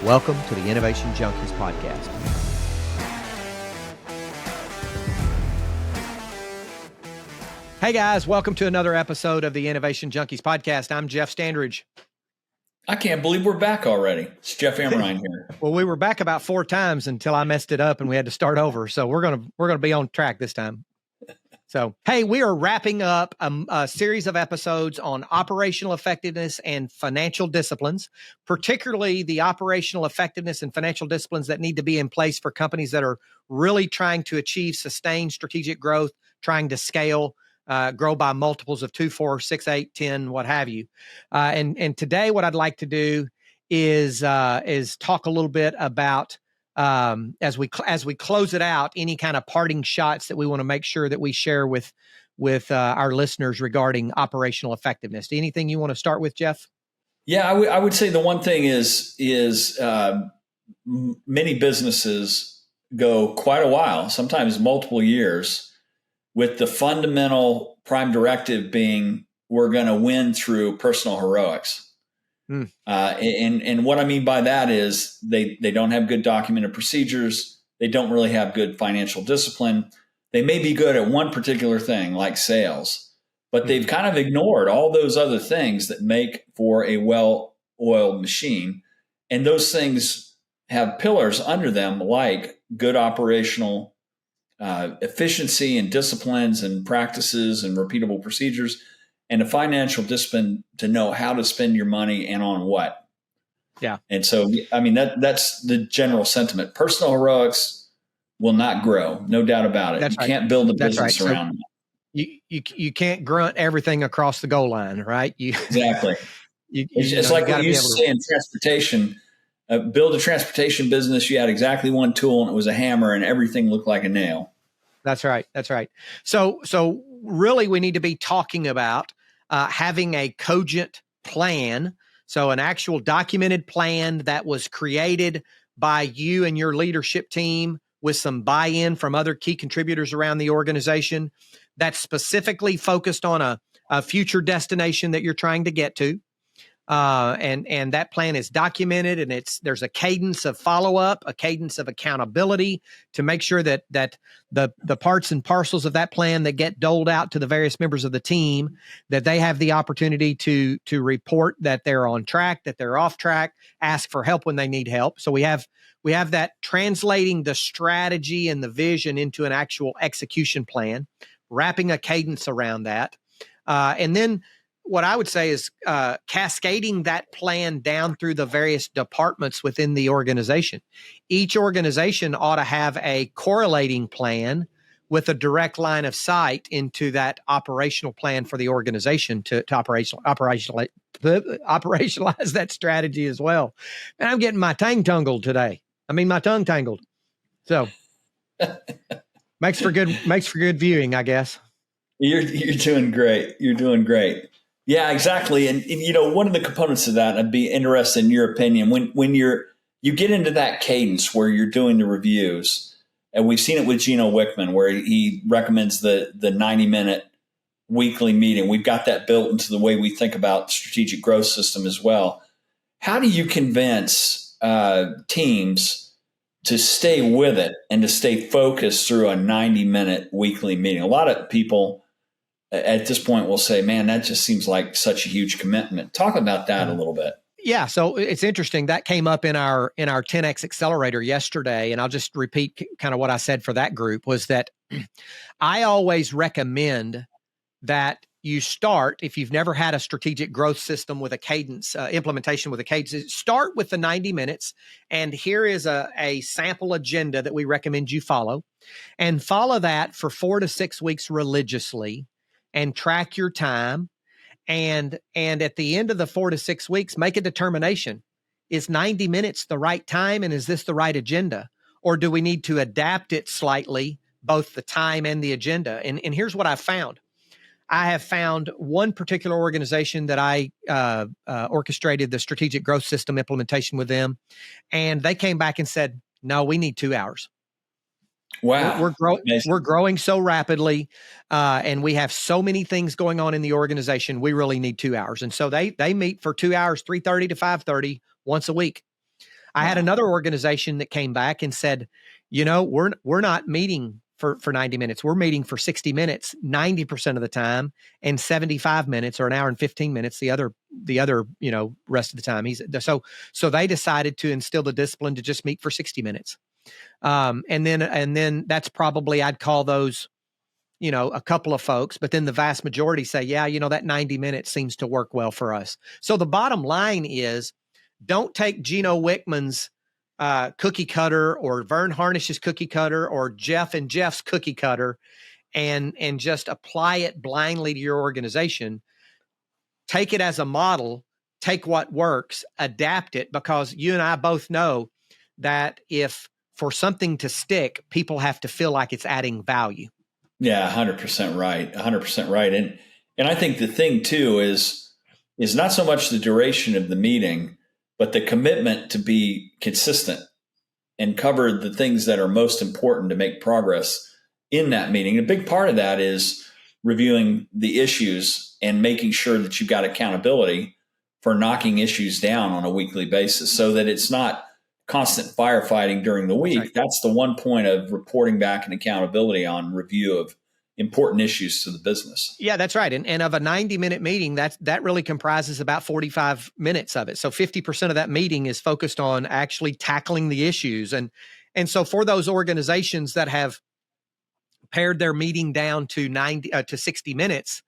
Welcome to the Innovation Junkies podcast. Hey guys, welcome to another episode of the Innovation Junkies podcast. I'm Jeff Standridge. I can't believe we're back already. It's Jeff Amrine here. Well, we were back about 4 times until I messed it up and we had to start over. So we're gonna be on track this time. So, hey, we are wrapping up a series of episodes on operational effectiveness and financial disciplines, particularly the operational effectiveness and financial disciplines that need to be in place for companies that are really trying to achieve sustained strategic growth, trying to scale, grow by multiples of 2, 4, 6, 8, 10, what have you. And today what I'd like to do is talk a little bit about as we close it out, any kind of parting shots that we want to make sure that we share with our listeners regarding operational effectiveness. Anything you want to start with, Jeff? Yeah, I would say the one thing is many businesses go quite a while, sometimes multiple years, with the fundamental prime directive being we're going to win through personal heroics. And what I mean by that is they don't have good documented procedures. They don't really have good financial discipline. They may be good at one particular thing like sales, but they've kind of ignored all those other things that make for a well-oiled machine. And those things have pillars under them like good operational efficiency and disciplines and practices and repeatable procedures, and a financial discipline to know how to spend your money and on what. Yeah. And so, I mean, that's the general sentiment. Personal heroics will not grow. No doubt about it. That's you right. Can't build a That's business right. around that. You can't grunt everything across the goal line, right? Exactly. It's like what you used to say in transportation. Build a transportation business. You had exactly one tool and it was a hammer and everything looked like a nail. That's right. That's right. So really we need to be talking about having a cogent plan. So an actual documented plan that was created by you and your leadership team with some buy-in from other key contributors around the organization that's specifically focused on a future destination that you're trying to get to. And that plan is documented, and there's a cadence of follow-up, a cadence of accountability to make sure that the parts and parcels of that plan that get doled out to the various members of the team, that they have the opportunity to report that they're on track, that they're off track, ask for help when they need help. So we have that translating the strategy and the vision into an actual execution plan, wrapping a cadence around that, and then what I would say is cascading that plan down through the various departments within the organization. Each organization ought to have a correlating plan with a direct line of sight into that operational plan for the organization to operationalize that strategy as well. And I'm getting my tongue tangled today. So makes for good viewing, I guess. You're doing great. You're doing great. Yeah, exactly. And one of the components of that, I'd be interested in your opinion. When you get into that cadence where you're doing the reviews, and we've seen it with Gino Wickman, where he recommends the 90-minute weekly meeting. We've got that built into the way we think about strategic growth system as well. How do you convince teams to stay with it and to stay focused through a 90-minute weekly meeting? A lot of people at this point will say, man, that just seems like such a huge commitment. Talk about that a little bit. Yeah. So it's interesting that came up in our 10X accelerator yesterday. And I'll just repeat kind of what I said for that group was that I always recommend that you start, if you've never had a strategic growth system with a cadence, implementation with a cadence, start with the 90 minutes. And here is a sample agenda that we recommend you follow, and follow that for 4 to 6 weeks religiously, and track your time. And at the end of the 4 to 6 weeks, make a determination. Is 90 minutes the right time? And is this the right agenda? Or do we need to adapt it slightly, both the time and the agenda? And here's what I've found. I have found one particular organization that I orchestrated the strategic growth system implementation with them. And they came back and said, no, we need 2 hours. Wow. We're growing so rapidly, and we have so many things going on in the organization. We really need 2 hours. And so they meet for 2 hours, 3:30 to 5:30 once a week. I had Wow. another organization that came back and said, we're not meeting for 90 minutes. We're meeting for 60 minutes, 90% of the time, and 75 minutes or an hour and 15 minutes the other, rest of the time. So they decided to instill the discipline to just meet for 60 minutes. And then that's probably, I'd call those, a couple of folks, but then the vast majority say, yeah, that 90 minutes seems to work well for us. So the bottom line is, don't take Gino Wickman's cookie cutter or Vern Harnish's cookie cutter or Jeff and Jeff's cookie cutter and just apply it blindly to your organization. Take it as a model, take what works, adapt it, because you and I both know that if for something to stick, people have to feel like it's adding value. Yeah, 100% right. 100% right. And I think the thing too is not so much the duration of the meeting, but the commitment to be consistent and cover the things that are most important to make progress in that meeting. A big part of that is reviewing the issues and making sure that you've got accountability for knocking issues down on a weekly basis so that it's not constant firefighting during the week. Right. That's the one point of reporting back and accountability on review of important issues to the business. Yeah, that's right. And of a 90-minute meeting, that really comprises about 45 minutes of it. So 50% of that meeting is focused on actually tackling the issues. And so for those organizations that have pared their meeting down to 60 minutes,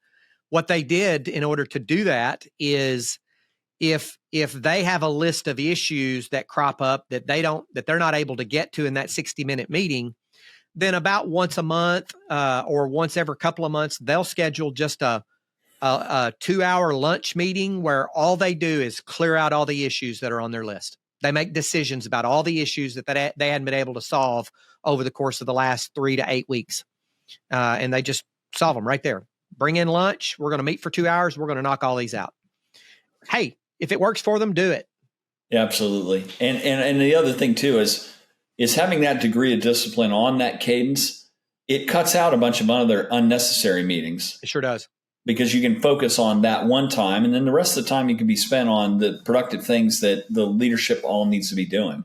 what they did in order to do that is if they have a list of issues that crop up that they're not able to get to in that 60-minute meeting, then about once a month or once every couple of months, they'll schedule just a 2-hour lunch meeting where all they do is clear out all the issues that are on their list. They make decisions about all the issues that they hadn't been able to solve over the course of the last 3 to 8 weeks. And they just solve them right there. Bring in lunch. We're going to meet for 2 hours. We're going to knock all these out. Hey, if it works for them, do it. Yeah, absolutely. And the other thing too is having that degree of discipline on that cadence. It cuts out a bunch of other unnecessary meetings. It sure does. Because you can focus on that one time, and then the rest of the time you can be spent on the productive things that the leadership all needs to be doing.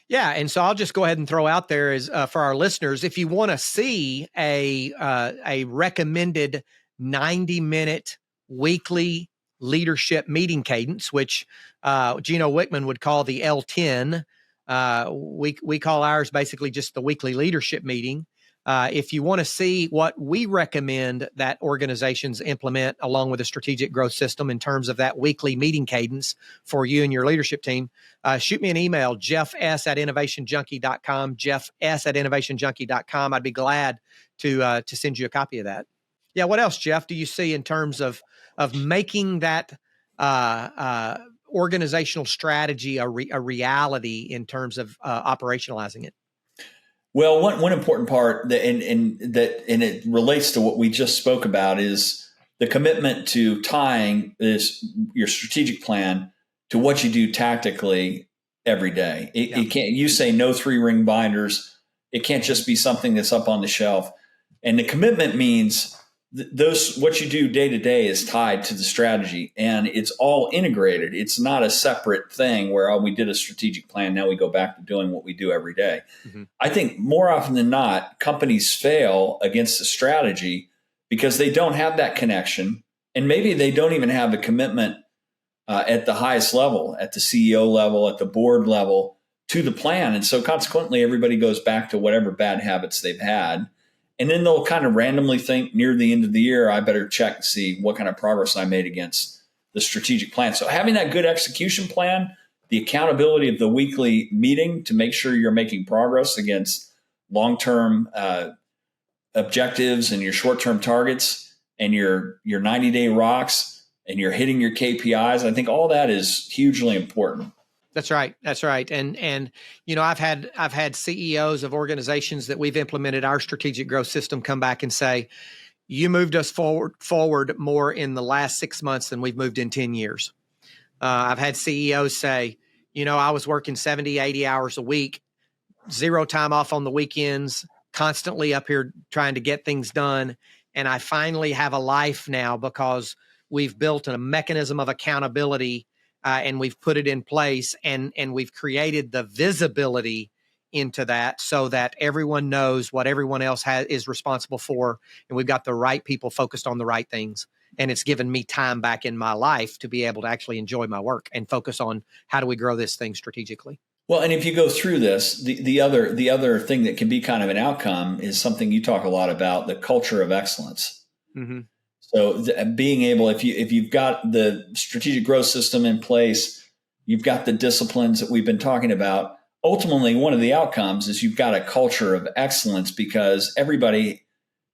Yeah, and so I'll just go ahead and throw out there is for our listeners, if you want to see a recommended 90-minute weekly leadership meeting cadence, which Gino Wickman would call the L10. We call ours basically just the weekly leadership meeting. If you want to see what we recommend that organizations implement along with a strategic growth system in terms of that weekly meeting cadence for you and your leadership team, shoot me an email, jeffs@innovationjunkie.com, jeffs@innovationjunkie.com. I'd be glad to send you a copy of that. Yeah. What else, Jeff, do you see in terms of making that organizational strategy a reality in terms of operationalizing it? Well, one important part and it relates to what we just spoke about is the commitment to tying your strategic plan to what you do tactically every day. It can't. You say no 3-ring binders. It can't just be something that's up on the shelf. And the commitment means what you do day to day is tied to the strategy, and it's all integrated. It's not a separate thing where we did a strategic plan, now we go back to doing what we do every day. Mm-hmm. I think more often than not, companies fail against a strategy because they don't have that connection, and maybe they don't even have the commitment at the highest level, at the CEO level, at the board level, to the plan. And so consequently, everybody goes back to whatever bad habits they've had. And then they'll kind of randomly think near the end of the year, I better check and see what kind of progress I made against the strategic plan. So having that good execution plan, the accountability of the weekly meeting to make sure you're making progress against long-term objectives and your short-term targets and your 90-day rocks and you're hitting your KPIs. I think all that is hugely important. That's right. That's right. And I've had CEOs of organizations that we've implemented our strategic growth system come back and say, you moved us forward more in the last 6 months than we've moved in 10 years. I've had CEOs say, I was working 70, 80 hours a week, 0 time off on the weekends, constantly up here trying to get things done. And I finally have a life now because we've built a mechanism of accountability and we've put it in place, and we've created the visibility into that so that everyone knows what everyone else is responsible for, and we've got the right people focused on the right things. And it's given me time back in my life to be able to actually enjoy my work and focus on how do we grow this thing strategically. Well, and if you go through this, the other thing that can be kind of an outcome is something you talk a lot about, the culture of excellence. Mm-hmm. So being able, if you've got the strategic growth system in place, you've got the disciplines that we've been talking about. Ultimately, one of the outcomes is you've got a culture of excellence because everybody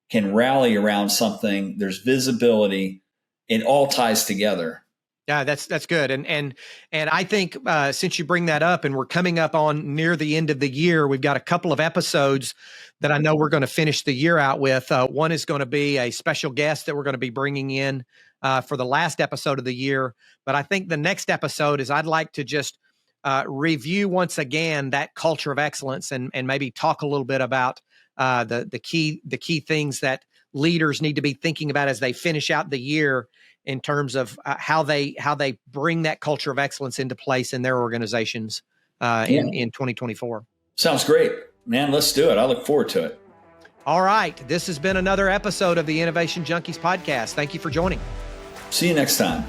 can rally around something. There's visibility. It all ties together. Yeah, that's good. And I think since you bring that up, and we're coming up on near the end of the year, we've got a couple of episodes that I know we're going to finish the year out with. One is going to be a special guest that we're going to be bringing in for the last episode of the year. But I think the next episode is I'd like to just review once again that culture of excellence and maybe talk a little bit about the key things that leaders need to be thinking about as they finish out the year in terms of how they bring that culture of excellence into place in their organizations in 2024. Sounds great, man. Let's do it. I look forward to it. All right. This has been another episode of the Innovation Junkies podcast. Thank you for joining. See you next time.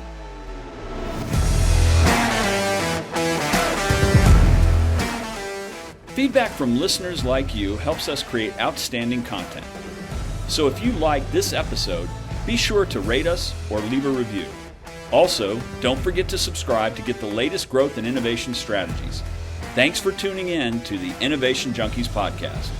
Feedback from listeners like you helps us create outstanding content. So if you like this episode, be sure to rate us or leave a review. Also, don't forget to subscribe to get the latest growth and innovation strategies. Thanks for tuning in to the Innovation Junkies podcast.